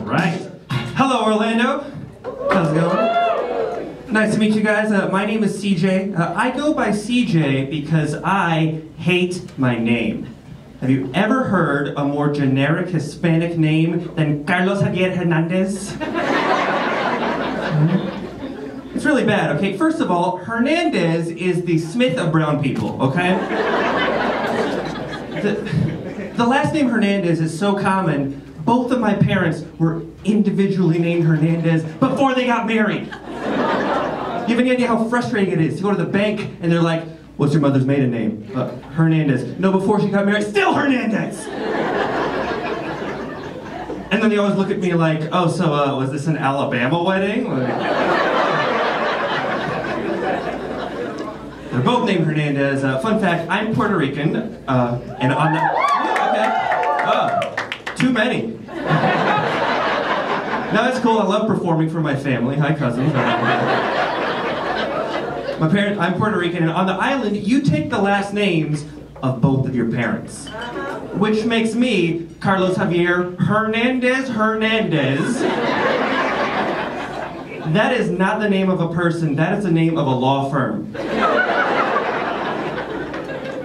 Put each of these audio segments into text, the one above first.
right. Hello, Orlando. How's it going? Nice to meet you guys. My name is CJ. I go by CJ because I hate my name. Have you ever heard a more generic Hispanic name than Carlos Javier Hernandez? It's really bad, okay? First of all, Hernandez is the Smith of brown people, okay? The last name Hernandez is so common, both of my parents were individually named Hernandez before they got married. You have any idea how frustrating it is to go to the bank and they're like, what's your mother's maiden name? Hernandez. No, before she got married, still Hernandez! And then they always look at me like, oh, so was this an Alabama wedding? They're both named Hernandez. Fun fact, I'm Puerto Rican, and on the... Okay. Oh, too many. No, that's cool. I love performing for my family. Hi, cousins. I'm Puerto Rican, and on the island, you take the last names of both of your parents. Which makes me Carlos Javier Hernandez Hernandez. That is not the name of a person, that is the name of a law firm.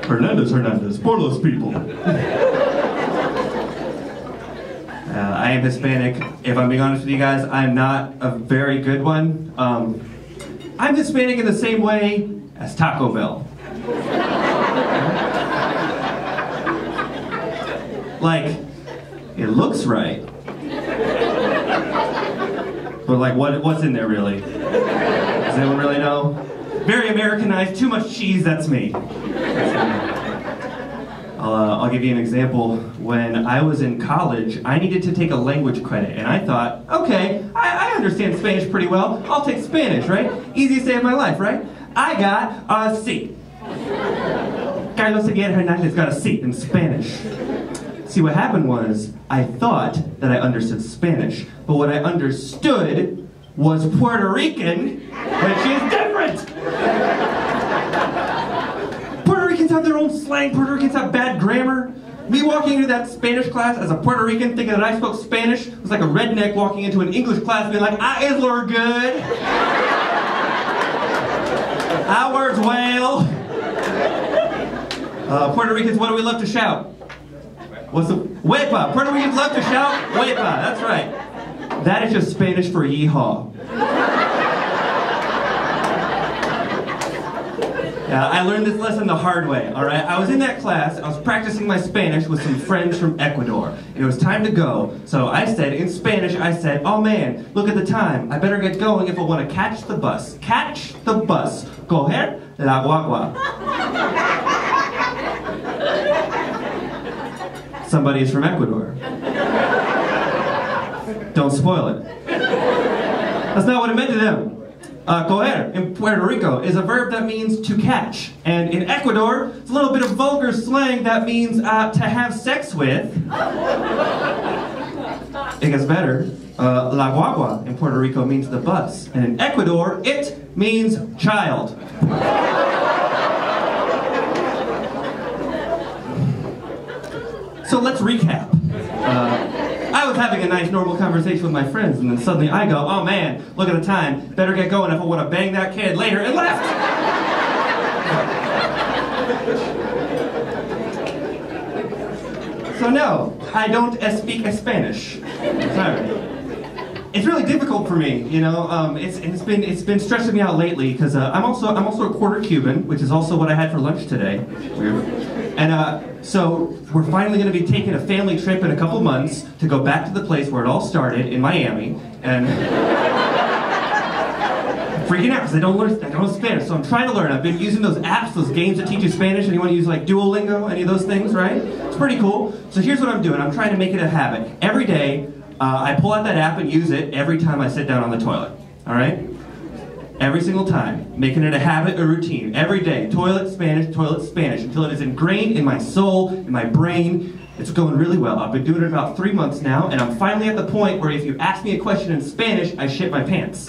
Hernandez, por los people. I am Hispanic. If I'm being honest with you guys, I'm not a very good one. I'm Hispanic in the same way as Taco Bell. Like, it looks right. But like, what's in there really? Does anyone really know? Very Americanized, too much cheese, that's me. I'll give you an example. When I was in college, I needed to take a language credit, and I thought, okay, I understand Spanish pretty well. I'll take Spanish, right? Easiest day of my life, right? I got a C. Carlos Javier Hernandez got a C in Spanish. See, what happened was, I thought that I understood Spanish, but what I understood was Puerto Rican, which is different! Puerto Ricans have their own slang, Puerto Ricans have bad grammar. Me walking into that Spanish class as a Puerto Rican thinking that I spoke Spanish was like a redneck walking into an English class being like, I is lure good. I words well. Puerto Ricans, what do we love to shout? What's the... Huepa! Puerto Ricans love to shout huepa, that's right. That is just Spanish for yeehaw. I learned this lesson the hard way, alright? I was in that class, I was practicing my Spanish with some friends from Ecuador. It was time to go, so I said, in Spanish, I said, oh man, look at the time, I better get going if I want to catch the bus. Catch the bus. Coger la guagua. Somebody is from Ecuador. Don't spoil it. That's not what it meant to them. Coger in Puerto Rico is a verb that means to catch. And in Ecuador, it's a little bit of vulgar slang that means to have sex with. It gets better. La guagua in Puerto Rico means the bus. And in Ecuador, it means child. So let's recap. I was having a nice normal conversation with my friends, and then suddenly I go, oh man, look at the time, better get going if I want to bang that kid later, and left! So no, I don't speak Spanish. Sorry. It's really difficult for me, you know. It's been stressing me out lately because I'm also a quarter Cuban, which is also what I had for lunch today. Weird. And so we're finally going to be taking a family trip in a couple months to go back to the place where it all started in Miami, and I'm freaking out because I don't know Spanish, so I'm trying to learn. I've been using those apps, those games that teach you Spanish, and you want to use like Duolingo, any of those things, right? It's pretty cool. So here's what I'm doing. I'm trying to make it a habit. Every day, I pull out that app and use it every time I sit down on the toilet, all right? Every single time, making it a habit, a routine. Every day, toilet Spanish, until it is ingrained in my soul, in my brain. It's going really well. I've been doing it about 3 months now, and I'm finally at the point where if you ask me a question in Spanish, I shit my pants.